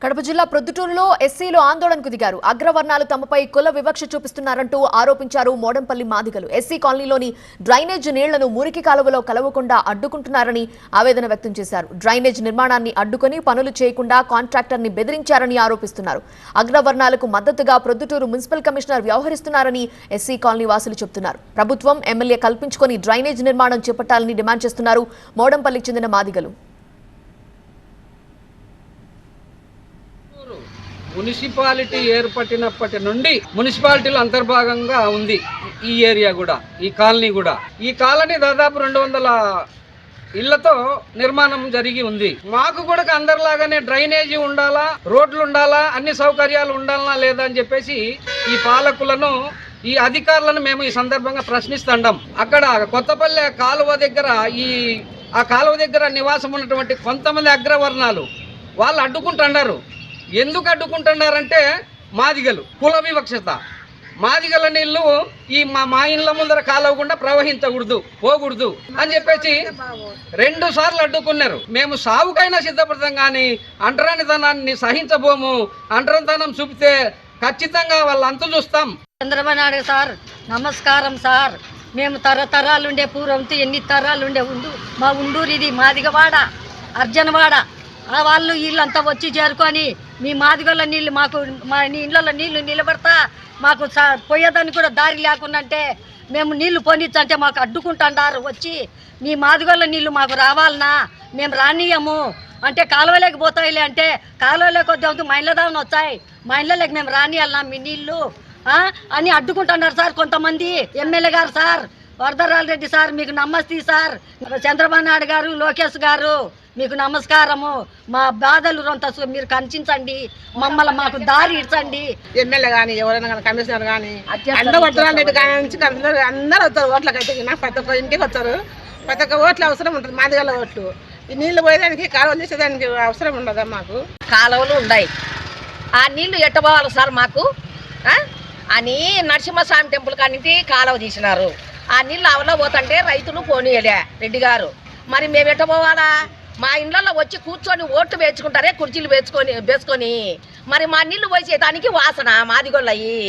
కడప జిల్లా ప్రొద్దుటూరులో ఎస్సీలు ఆందోళనకు దిగారు. అగ్రవర్ణాలు తమపై కుల వివక్ష చూపిస్తున్నారంటూ ఆరోపించారు. మోడంపల్లి మాదిగలు ఎస్సీ కాలనీలోని డ్రైనేజ్ నీళ్లను మురికి కాలువలో కలవకుండా అడ్డుకుంటున్నారని ఆవేదన వ్యక్తం చేశారు. డ్రైనేజ్ నిర్మాణాన్ని అడ్డుకొని పనులు చేయకుండా కాంట్రాక్టర్ని బెదిరించారని ఆరోపిస్తున్నారు. అగ్రవర్ణాలకు మద్దతుగా ప్రొద్దుటూరు మున్సిపల్ కమిషనర్ వ్యవహరిస్తున్నారని ఎస్సీ కాలనీ వాసులు చెబుతున్నారు. ప్రభుత్వం ఎమ్మెల్యే కల్పించుకొని డ్రైనేజ్ నిర్మాణం చేపట్టాలని డిమాండ్ చేస్తున్నారు మోడంపల్లికి చెందిన మాదిగలు. మున్సిపాలిటీ ఏర్పడినప్పటి నుండి మున్సిపాలిటీలో అంతర్భాగంగా ఉంది ఈ ఏరియా కూడా, ఈ కాలనీ కూడా. ఈ కాలనీ దాదాపు 200 ఇళ్లతో నిర్మాణం జరిగి ఉంది. మాకు కూడా అందరిలాగానే డ్రైనేజీ ఉండాలా, రోడ్లు ఉండాలా, అన్ని సౌకర్యాలు ఉండాలా లేదా అని చెప్పేసి ఈ పాలకులను, ఈ అధికారులను మేము ఈ సందర్భంగా ప్రశ్నిస్తున్నాం. అక్కడ కొత్తపల్లె కాలువ దగ్గర ఆ కాలువ దగ్గర నివాసం ఉన్నటువంటి కొంతమంది అగ్రవర్ణాలు వాళ్ళు అడ్డుకుంటున్నారు. ఎందుకు అడ్డుకుంటున్నారంటే మాదిగలు కుల వివక్షత. మాదిగల నీళ్లు ఈ మా ఇళ్ళ ముందర కాలవకుండా ప్రవహించకూడదు, పోకూడదు అని చెప్పేసి 2 సార్లు అడ్డుకున్నారు. మేము సావుకైనా సిద్ధపడతాం కానీ అంటరానితనాన్ని సహించబోము. అంటరానితనం చూపితే ఖచ్చితంగా వాళ్ళు అంతు చూస్తాం. చంద్రబాబు నాయుడు సార్ నమస్కారం సార్. మేము తరతరాలుండే పూర్వంతో ఎన్ని తరాలుండే మా ఉండూరు ఇది మాదిగవాడ, అర్జనవాడ. వాళ్ళు వీళ్ళంతా వచ్చి చేరుకొని మీ మాదిగల నీళ్ళు మాకు మా ఇళ్ళలో నీళ్లు నిలబడతా మాకు పోయేదానికి కూడా దారి లేకుండా అంటే మేము నీళ్లు పొందించంటే మాకు అడ్డుకుంటున్నారు. వచ్చి మీ మాదిగల నీళ్లు మాకు రావాలన్నా మేము రానియము అంటే కాలువలోకి పోతాయిలే అంటే కాలువలోకి వద్దాం మా ఇళ్ళ దాని వచ్చాయి, మా ఇళ్ళలోకి మేము రానియాలన్నా మీ నీళ్లు అని అడ్డుకుంటున్నారు సార్ కొంతమంది. ఎమ్మెల్యే గారు సార్, వరదరాజు రెడ్డి సార్ మీకు నమస్తే సార్. చంద్రబాబు నాయుడు గారు, లోకేష్ గారు మీకు నమస్కారము. మా బాధలు రొంత మీరు కనిపించండి, మమ్మల్ని మాకు దారి ఇచ్చండి. ఎమ్మెల్యే కానీ ఎవరైనా కానీ కమిషనర్ కానీ అందరూ వరదరాజు రెడ్డి కానీ నుంచి అందరూ వస్తారు. ఓట్లకైతే ప్రతి ఒక్క ఇంటికి వస్తారు. ప్రతి ఒక్క ఓట్లు అవసరం ఉంటుంది. మాదిగల ఓట్లు ఈ నీళ్లు పోయేదానికి, కాలువలు చేసేదానికి అవసరం ఉండదా? మాకు కాలువలు ఉన్నాయి. ఆ నీళ్లు ఎట్టబోవాలి సార్ మాకు అని నరసింహస్వామి టెంపుల్ కానింటి కాలువ తీసినారు. ఆ నీళ్ళు అవలో పోతుంటే రైతులు పోనీయలే రెడ్డి గారు. మరి మేము ఎట్టబోవాలా? మా ఇళ్ళల్లో వచ్చి కూర్చొని ఓట్లు వేసుకుంటారే, కుర్చీలు వేసుకొని మరి మా నీళ్లు పోసేదానికి వాసన మాదిగొల్లయి.